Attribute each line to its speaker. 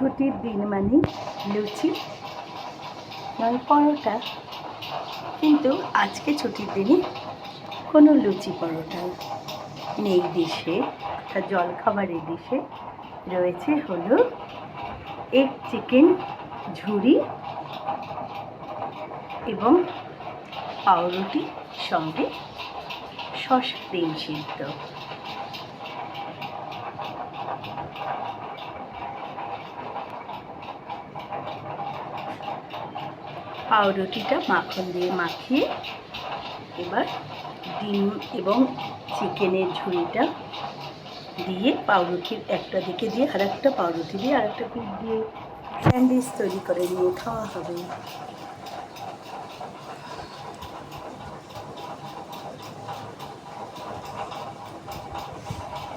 Speaker 1: ছুটির দিন মানে লুচি নয় পরোটা, কিন্তু আজকে ছুটির দিনে কোনো লুচি পরোটা নেই ডিশে, অর্থাৎ জলখাবারের ডিশে রয়েছে হলো এগ চিকেন ঝুরি এবং পাউরুটি, সঙ্গে শসা ডিম সিদ্ধ। পাউরুটিটা মাখন দিয়ে মাখিয়ে এবার ডিম এবং চিকেনের ঝুড়িটা দিয়ে পাউরুটির একটা দিকে দিয়ে আর একটা পাউরুটি দিয়ে আর একটা পিঠ দিয়ে স্যান্ডউইচ তৈরি করে নিয়ে খাওয়া হবে।